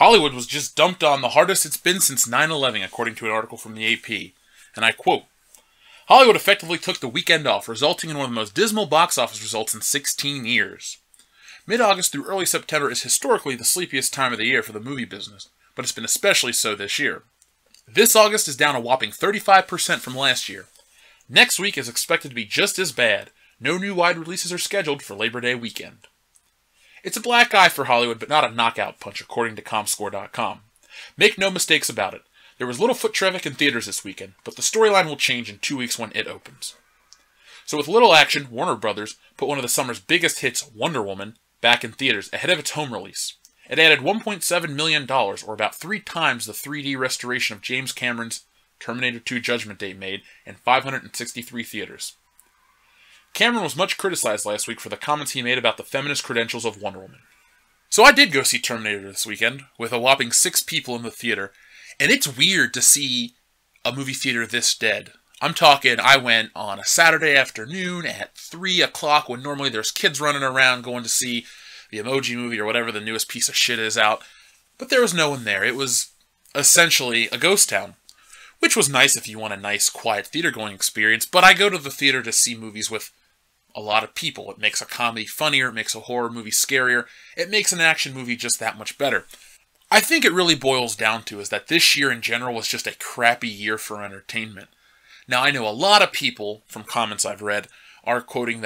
Hollywood was just dumped on the hardest it's been since 9/11, according to an article from the AP. And I quote, Hollywood effectively took the weekend off, resulting in one of the most dismal box office results in 16 years. Mid-August through early September is historically the sleepiest time of the year for the movie business, but it's been especially so this year. This August is down a whopping 35% from last year. Next week is expected to be just as bad. No new wide releases are scheduled for Labor Day weekend. It's a black eye for Hollywood, but not a knockout punch, according to Comscore.com. Make no mistakes about it. There was little foot traffic in theaters this weekend, but the storyline will change in 2 weeks when it opens. So with little action, Warner Brothers put one of the summer's biggest hits, Wonder Woman, back in theaters ahead of its home release. It added $1.7 million, or about 3 times the 3D restoration of James Cameron's Terminator 2 Judgment Day made in 563 theaters. Cameron was much criticized last week for the comments he made about the feminist credentials of Wonder Woman. So I did go see Terminator this weekend, with a whopping 6 people in the theater, and it's weird to see a movie theater this dead. I'm talking, I went on a Saturday afternoon at 3 o'clock when normally there's kids running around going to see the Emoji Movie or whatever the newest piece of shit is out, but there was no one there. It was essentially a ghost town, which was nice if you want a nice, quiet theater-going experience, but I go to the theater to see movies with a lot of people. It makes a comedy funnier, it makes a horror movie scarier, it makes an action movie just that much better. I think it really boils down to is that this year in general was just a crappy year for entertainment. Now, I know a lot of people, from comments I've read, are stating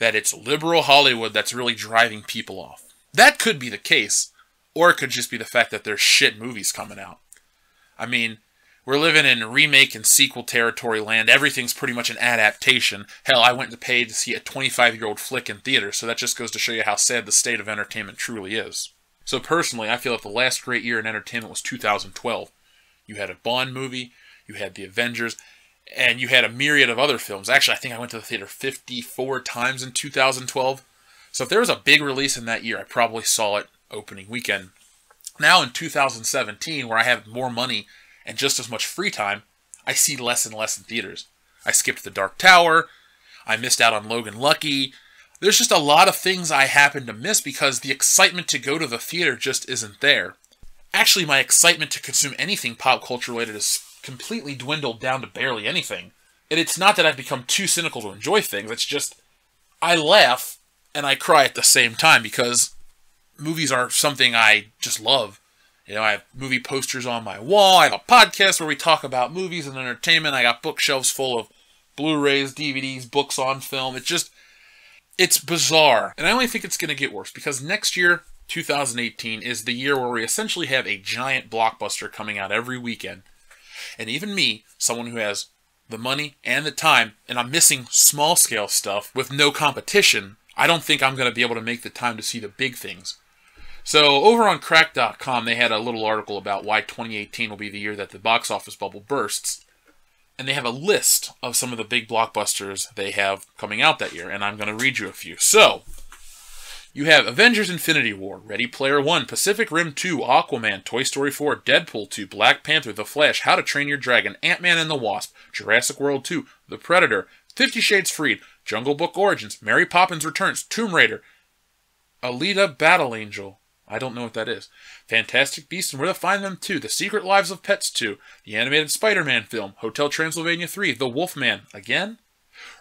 that it's liberal Hollywood that's really driving people off. That could be the case, or it could just be the fact that there's shit movies coming out. I mean, we're living in remake and sequel territory land. Everything's pretty much an adaptation. Hell, I went to pay to see a 25-year-old flick in theaters, so that just goes to show you how sad the state of entertainment truly is. So personally, I feel that the last great year in entertainment was 2012. You had a Bond movie, you had The Avengers, and you had a myriad of other films. Actually, I think I went to the theater 54 times in 2012. So if there was a big release in that year, I probably saw it opening weekend. Now in 2017, where I have more money and just as much free time, I see less and less in theaters. I skipped The Dark Tower. I missed out on Logan Lucky. There's just a lot of things I happen to miss because the excitement to go to the theater just isn't there. Actually, my excitement to consume anything pop culture related is completely dwindled down to barely anything. And it's not that I've become too cynical to enjoy things, it's just I laugh and I cry at the same time because movies are something I just love. You know, I have movie posters on my wall, I have a podcast where we talk about movies and entertainment, I got bookshelves full of Blu-rays, DVDs, books on film. It's bizarre. And I only think it's going to get worse because next year, 2018, is the year where we essentially have a giant blockbuster coming out every weekend. And even me, someone who has the money and the time, and I'm missing small-scale stuff with no competition, I don't think I'm going to be able to make the time to see the big things. So over on Cracked.com, they had a little article about why 2018 will be the year that the box office bubble bursts. And they have a list of some of the big blockbusters they have coming out that year, and I'm going to read you a few. So, you have Avengers Infinity War, Ready Player One, Pacific Rim 2, Aquaman, Toy Story 4, Deadpool 2, Black Panther, The Flash, How to Train Your Dragon, Ant-Man and the Wasp, Jurassic World 2, The Predator, 50 Shades Freed, Jungle Book Origins, Mary Poppins Returns, Tomb Raider, Alita Battle Angel, I don't know what that is, Fantastic Beasts and Where to Find Them 2, The Secret Lives of Pets 2, the animated Spider-Man film, Hotel Transylvania 3, The Wolfman, again?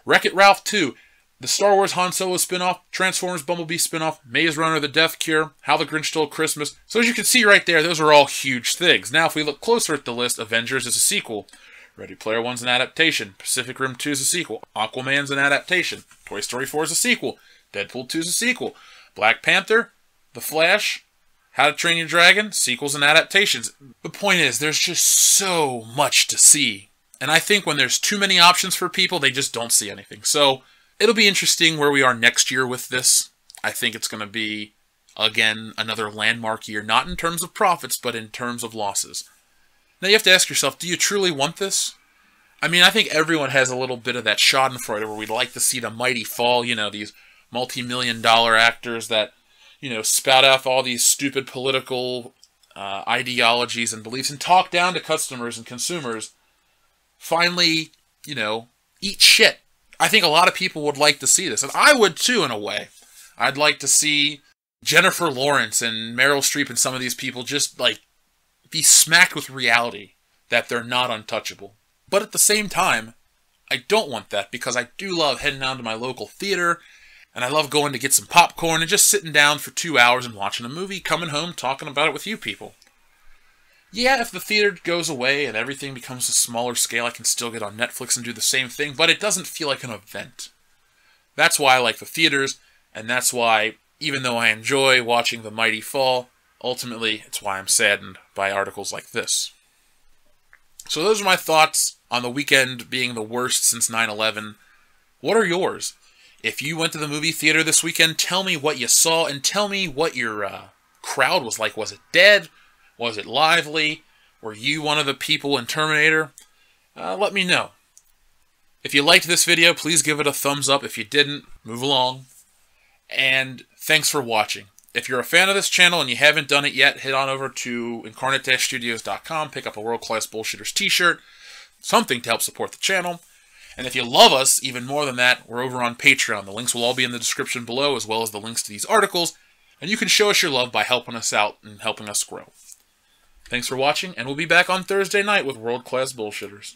Wreck-It Ralph 2, the Star Wars Han Solo spinoff, Transformers Bumblebee spinoff, Maze Runner The Death Cure, How the Grinch Stole Christmas. So as you can see right there, those are all huge things. Now if we look closer at the list, Avengers is a sequel. Ready Player One's an adaptation. Pacific Rim 2 is a sequel. Aquaman's an adaptation. Toy Story 4 is a sequel. Deadpool 2 is a sequel. Black Panther, The Flash, How to Train Your Dragon, sequels and adaptations. The point is, there's just so much to see. And I think when there's too many options for people, they just don't see anything. So, it'll be interesting where we are next year with this. I think it's going to be, again, another landmark year. Not in terms of profits, but in terms of losses. Now you have to ask yourself, do you truly want this? I mean, I think everyone has a little bit of that schadenfreude where we'd like to see the mighty fall, you know, these multi-million-dollar actors that, you know, spout off all these stupid political ideologies and beliefs and talk down to customers and consumers, finally, you know, eat shit. I think a lot of people would like to see this, and I would too in a way. I'd like to see Jennifer Lawrence and Meryl Streep and some of these people just, like, be smacked with reality that they're not untouchable. But at the same time, I don't want that, because I do love heading down to my local theater, and I love going to get some popcorn and just sitting down for 2 hours and watching a movie, coming home, talking about it with you people. Yeah, if the theater goes away and everything becomes a smaller scale, I can still get on Netflix and do the same thing, but it doesn't feel like an event. That's why I like the theaters, and that's why, even though I enjoy watching The Mighty Fall, ultimately, it's why I'm saddened by articles like this. So those are my thoughts on the weekend being the worst since 9/11. What are yours? If you went to the movie theater this weekend, tell me what you saw, and tell me what your crowd was like. Was it dead? Was it lively? Were you one of the people in Terminator? Let me know. If you liked this video, please give it a thumbs up. If you didn't, move along. And thanks for watching. If you're a fan of this channel and you haven't done it yet, head on over to incarnate-studios.com, pick up a World Class Bullshitters t-shirt, something to help support the channel. And if you love us even more than that, we're over on Patreon. The links will all be in the description below, as well as the links to these articles, and you can show us your love by helping us out and helping us grow. Thanks for watching, and we'll be back on Thursday night with World Class Bullshitters.